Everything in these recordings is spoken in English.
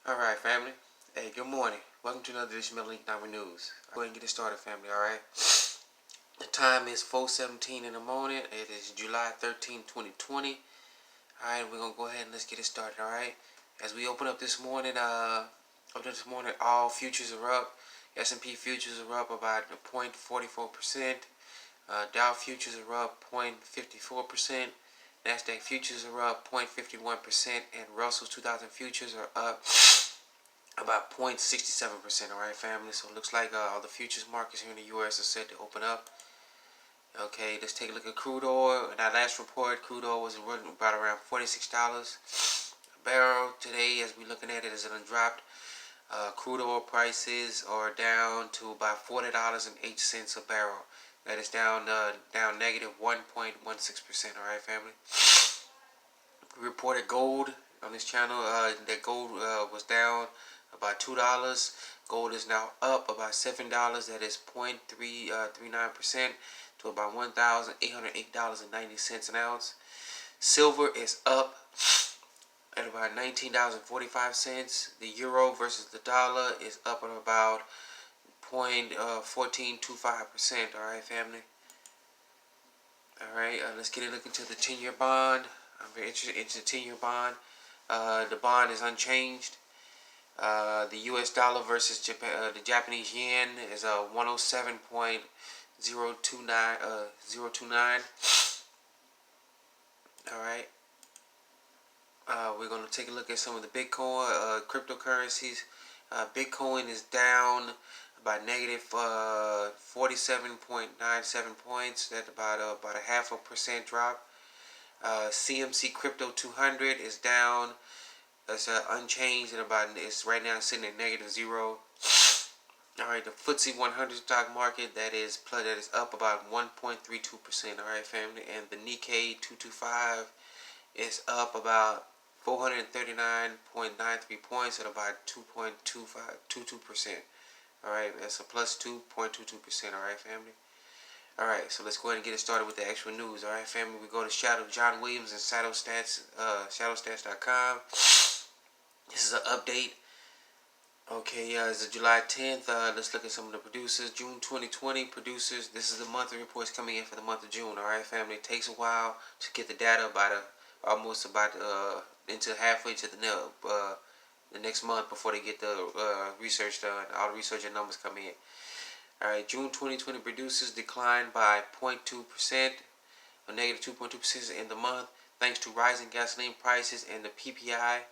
Alright, family. Hey, good morning. Welcome to another edition of Link Number News. Go ahead and get it started, family, alright? The time is 4:17 in the morning. It is July 13, 2020. Alright, we're going to go ahead and let's get it started, alright? As we open up this morning, all futures are up. S&P futures are up about 0.44%. Dow futures are up 0.54%. NASDAQ futures are up 0.51%. And Russell's 2000 futures are up about 0.67%. Alright, family. So it looks like all the futures markets here in the U.S. are set to open up. Okay, let's take a look at crude oil. In our last report, crude oil was running about around $46 a barrel. Today, as we're looking at it, as it dropped, crude oil prices are down to about $40.08 a barrel. That is down negative 1.16%. Alright, family. We reported gold on this channel. That gold was down about $2. Gold is now up about $7. That is 0.39% to about $1,808.90 an ounce. Silver is up at about $19.45. The euro versus the dollar is up at about 0.1425%. Alright, family. Alright, let's get a look into the 10-year bond. I'm very interested into the 10-year bond. The bond is unchanged. The U.S. dollar versus the Japanese yen is 107.029. Alright. We're going to take a look at some of the Bitcoin cryptocurrencies. Bitcoin is down about negative 47.97 points. That's about a 0.5% drop. CMC Crypto 200 is down. It's unchanged and it's right now sitting at negative 0. All right, the FTSE 100 stock market that is up about 1.32%. All right, family, and the Nikkei 225 is up about 439.93 points at about 2.22%. All right, that's a plus 2.22%. All right, family. All right, so let's go ahead and get it started with the actual news. All right, family, we go to John Williams and shadowstats.com. This is an update. Okay, it's July 10th. Let's look at some of the producers. June 2020 producers. This is the monthly reports coming in for the month of June. All right, family. It takes a while to get the data almost into halfway to the next month before they get the research done. All the research and numbers come in. All right, June 2020 producers declined by 0.2%, or negative 2.2% in the month, thanks to rising gasoline prices and the PPI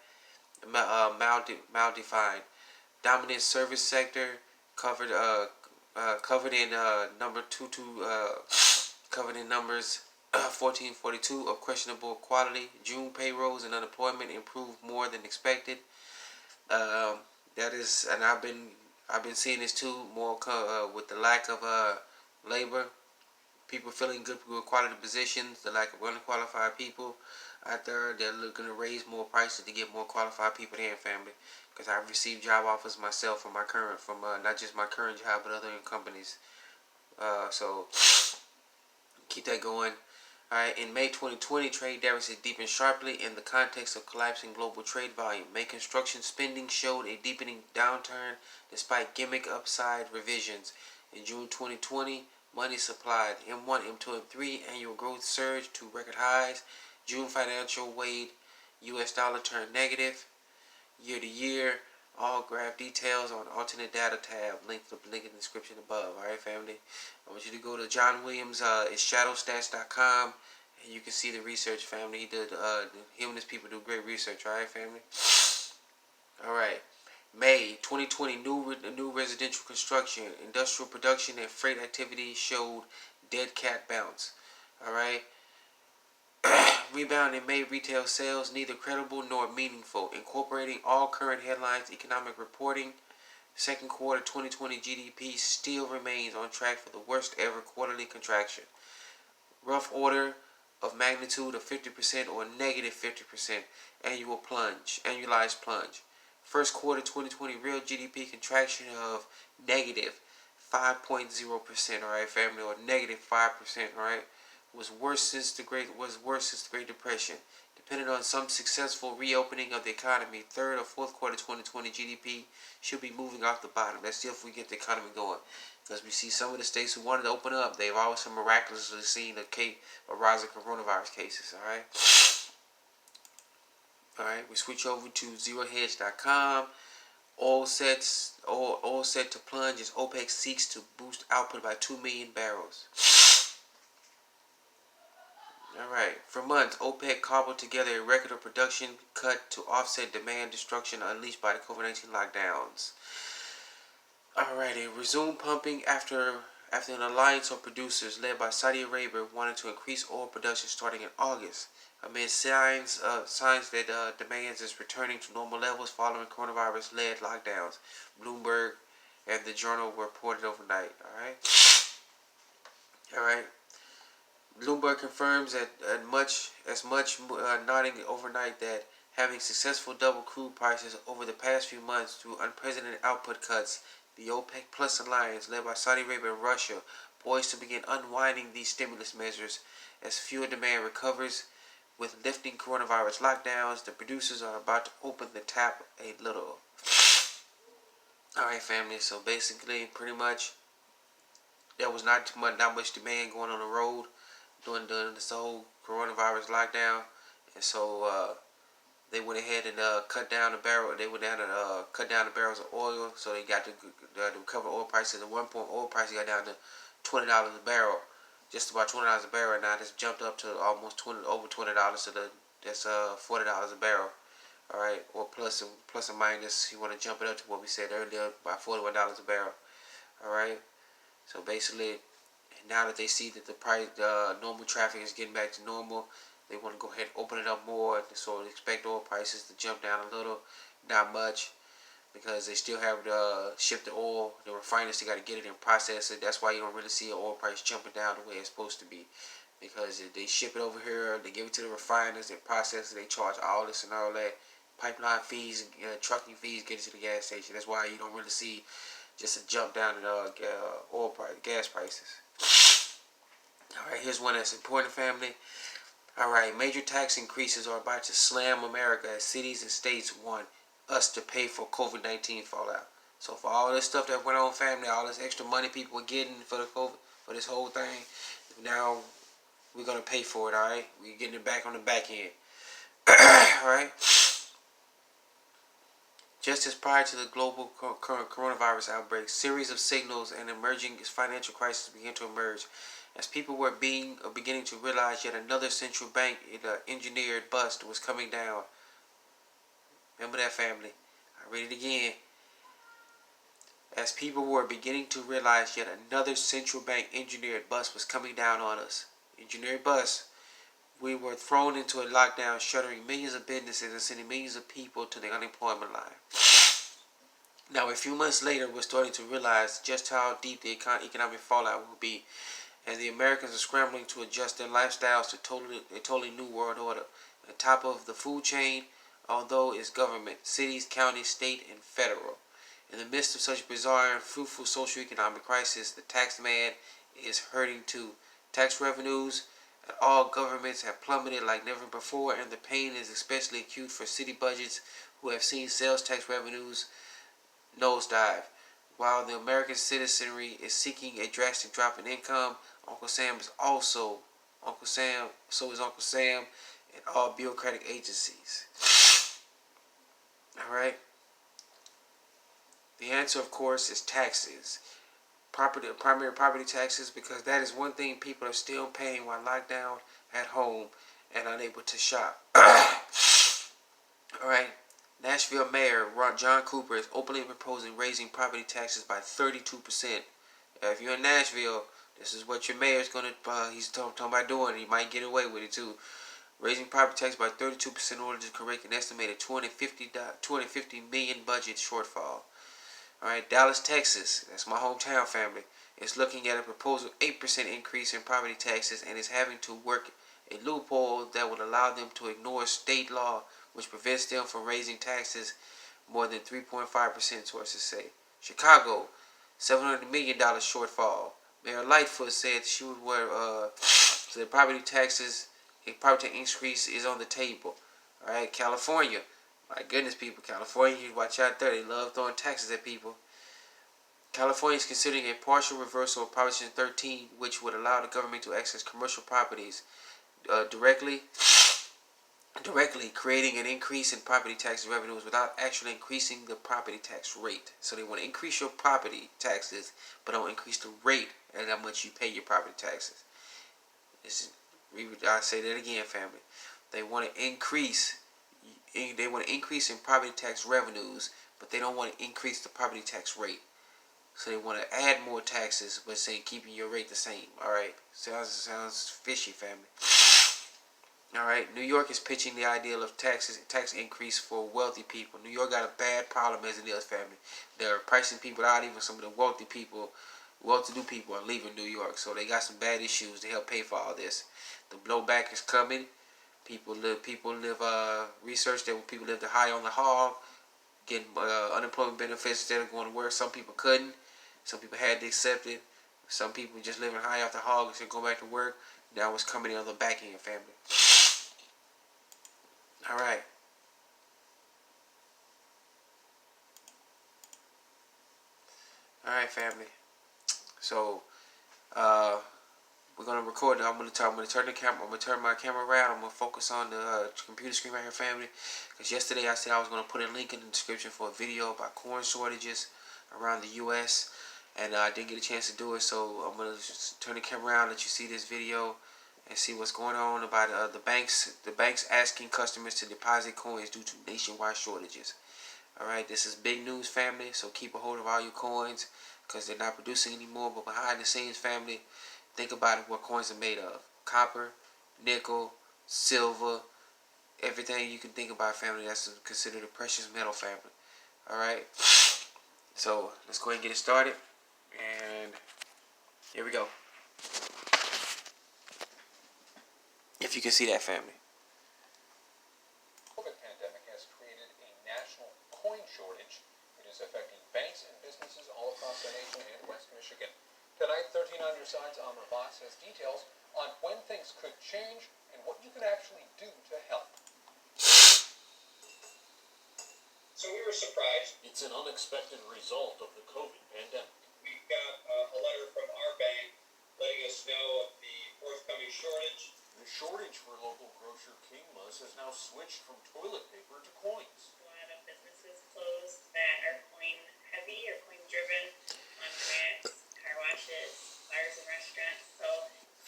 mal-defined. Dominant service sector covered in numbers 1442 of questionable quality. June payrolls and unemployment improved more than expected. That is, and I've been seeing this too more with the lack of labor, people filling good quality positions, the lack of unqualified people out there. They're looking to raise more prices to get more qualified people in, family. Because I've received job offers myself from not just my current job but other companies. So keep that going. Alright, in May 2020, trade deficit deepened sharply in the context of collapsing global trade volume. May construction spending showed a deepening downturn despite gimmick upside revisions. In June 2020, money supplied M1, M2, M3 annual growth surged to record highs. June financial weighed U.S. dollar turned negative. Year to year, all graph details on alternate data tab. Link in the description above. Alright, family. I want you to go to John Williams. It's shadowstats.com. And you can see the research, family. He did, him and his people do great research. Alright, family. Alright. May 2020, new residential construction, industrial production, and freight activity showed dead cat bounce. Alright. Rebound in May retail sales, neither credible nor meaningful. Incorporating all current headlines, economic reporting. Second quarter 2020 GDP still remains on track for the worst ever quarterly contraction. Rough order of magnitude of 50% or negative 50% annualized plunge. First quarter 2020 real GDP contraction of negative 5.0%. All right, family, or negative 5%. All right. Was worse since the Great Depression. Depending on some successful reopening of the economy, third or fourth quarter 2020 GDP should be moving off the bottom. That's if we get the economy going. Because we see some of the states who wanted to open up, they've also miraculously seen a rise of coronavirus cases. All right. We switch over to zerohedge.com. Oil set to plunge as OPEC seeks to boost output by 2 million barrels. Alright, for months, OPEC cobbled together a record of production cut to offset demand destruction unleashed by the COVID-19 lockdowns. Alright, it resumed pumping after an alliance of producers led by Saudi Arabia wanted to increase oil production starting in August, amid signs that demand is returning to normal levels following coronavirus-led lockdowns. Bloomberg and the Journal reported overnight. Alright. Bloomberg confirms that nodding overnight that having successful double crude prices over the past few months through unprecedented output cuts, the OPEC Plus alliance led by Saudi Arabia and Russia poised to begin unwinding these stimulus measures as fuel demand recovers. With lifting coronavirus lockdowns, the producers are about to open the tap a little. Alright, family, so basically, pretty much, there was not much demand going on the road during this whole coronavirus lockdown, and so they went ahead and cut down the barrel. They went down and cut down the barrels of oil, so they got to recover oil prices. At one point, oil prices got down to $20 a barrel, just about $20 a barrel. Now it's jumped up to almost over $20, so that's $40 a barrel. All right, or plus or minus. You want to jump it up to what we said earlier, by $41 a barrel. All right, so basically, now that they see that the price, normal traffic is getting back to normal, they want to go ahead and open it up more. So they expect oil prices to jump down a little, not much, because they still have to ship the oil. The refiners, they got to get it and process it. That's why you don't really see an oil price jumping down the way it's supposed to be, because if they ship it over here, they give it to the refiners, they process it, they charge all this and all that, pipeline fees, trucking fees, get it to the gas station. That's why you don't really see just a jump down in gas prices. Alright, here's one that's important, family. Alright, major tax increases are about to slam America as cities and states want us to pay for COVID-19 fallout. So for all this stuff that went on, family, all this extra money people were getting for this whole thing, now we're going to pay for it, alright? We're getting it back on the back end. Alright? Just as prior to the global coronavirus outbreak, series of signals and emerging financial crisis began to emerge as people were beginning to realize yet another central bank engineered bust was coming down. Remember that, family. I read it again. As people were beginning to realize yet another central bank engineered bust was coming down on us. Engineered bust. We were thrown into a lockdown, shuttering millions of businesses and sending millions of people to the unemployment line. Now, a few months later, we're starting to realize just how deep the economic fallout will be, and the Americans are scrambling to adjust their lifestyles to a totally new world order. On top of the food chain, although it's government, cities, counties, state, and federal. In the midst of such bizarre and fruitful socioeconomic crisis, the tax man is hurting too. Tax revenues at all governments have plummeted like never before, and the pain is especially acute for city budgets who have seen sales tax revenues nosedive. While the American citizenry is seeking a drastic drop in income, Uncle Sam is Uncle Sam and all bureaucratic agencies. Alright? The answer, of course, is taxes. Primary property taxes, because that is one thing people are still paying while locked down at home and unable to shop. Alright? Nashville Mayor John Cooper is openly proposing raising property taxes by 32%. If you're in Nashville, this is what your mayor is going to, he's talking about doing. He might get away with it too. Raising property tax by 32% in order to correct an estimated $250 million budget shortfall. Alright, Dallas, Texas, that's my hometown, family, is looking at a proposal 8% increase in property taxes and is having to work a loophole that would allow them to ignore state law which prevents them from raising taxes more than 3.5%, sources say. Chicago, $700 million shortfall. Mayor Lightfoot said she would wear the property taxes A property tax increase is on the table. All right, California. My goodness, people, California, you watch out there. They love throwing taxes at people. California is considering a partial reversal of Proposition 13, which would allow the government to access commercial properties directly, creating an increase in property tax revenues without actually increasing the property tax rate. So they want to increase your property taxes, but don't increase the rate at how much you pay your property taxes. I say that again, family. They want to increase. They want to increase in property tax revenues, but they don't want to increase the property tax rate. So they want to add more taxes, but say keeping your rate the same. All right, sounds fishy, family. All right, New York is pitching the idea of tax increase for wealthy people. New York got a bad problem as it is, family. They're pricing people out. Even some of the well-to-do people are leaving New York, so they got some bad issues to help pay for all this. The blowback is coming. Research that when people lived high on the hog, getting unemployment benefits instead of going to work. Some people couldn't. Some people had to accept it. Some people just living high off the hog instead of going back to work. Now it's coming in on the back end, family. All right. All right, family. So, we're gonna record. I'm gonna turn the camera. I'm gonna turn my camera around. I'm gonna focus on the computer screen right here, family. Because yesterday I said I was gonna put a link in the description for a video about corn shortages around the U.S. and I didn't get a chance to do it. So I'm gonna just turn the camera around, let you see this video, and see what's going on about the banks. The banks asking customers to deposit coins due to nationwide shortages. All right, this is big news, family. So keep a hold of all your coins because they're not producing anymore. But behind the scenes, family, think about it, what coins are made of. Copper, nickel, silver, everything you can think about, family, that's considered a precious metal, family. Alright? So, let's go ahead and get it started. And here we go. If you can see that, family. COVID pandemic has created a national coin shortage. It is affecting banks and businesses all across the nation and West Michigan. Tonight, 13 on Your Side's Amr Boss has details on when things could change and what you can actually do to help. So we were surprised. It's an unexpected result of the COVID pandemic. We got a letter from our bank letting us know of the forthcoming shortage. The shortage for local grocer Kingma's has now switched from toilet paper to coins. A lot of businesses closed that are coin heavy or coin driven, laundromats, car washes, bars and restaurants. So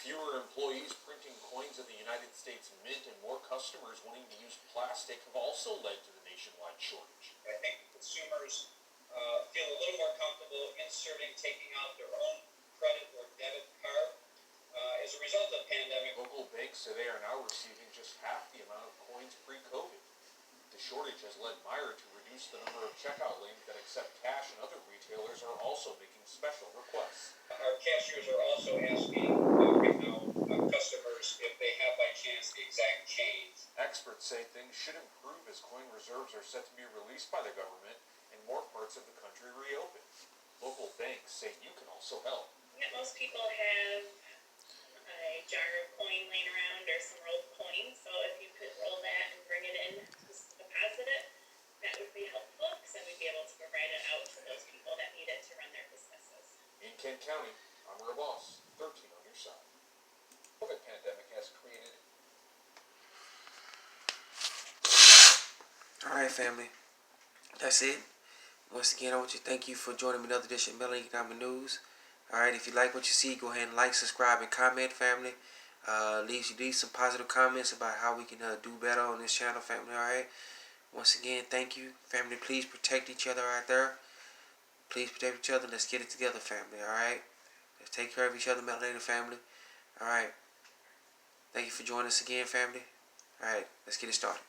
fewer employees printing coins at the United States Mint and more customers wanting to use plastic have also led to the nationwide shortage. I think consumers feel a little more comfortable taking out their own credit or debit card. As a result of the pandemic, local banks say they are now receiving just half the amount of coins pre-COVID. The shortage has led Meyer to reduce the number of checkout lanes that accept cash, and other retailers are also making special requests. Our cashiers are also asking right now customers if they have by chance the exact change. Experts say things should improve as coin reserves are set to be released by the government and more parts of the country reopen. Local banks say you can also help. most people have a jar of coin laying around or some rolled coins. So if you could roll that and bring it in to deposit it, that would be helpful because then we'd be able to provide it out to those people that need it to run their businesses. In Kent County, I'm Real Boss, 13 on your side. COVID pandemic has created. All right, family. That's it. Once again, I want to thank you for joining me another edition of Melanie Economic News. All right, if you like what you see, go ahead and like, subscribe, and comment, family. Leave some positive comments about how we can do better on this channel, family. All right. Once again, thank you, family. Please protect each other out there. Please protect each other. Let's get it together, family. All right. Let's take care of each other, Melanie family. All right. Thank you for joining us again, family. All right. Let's get it started.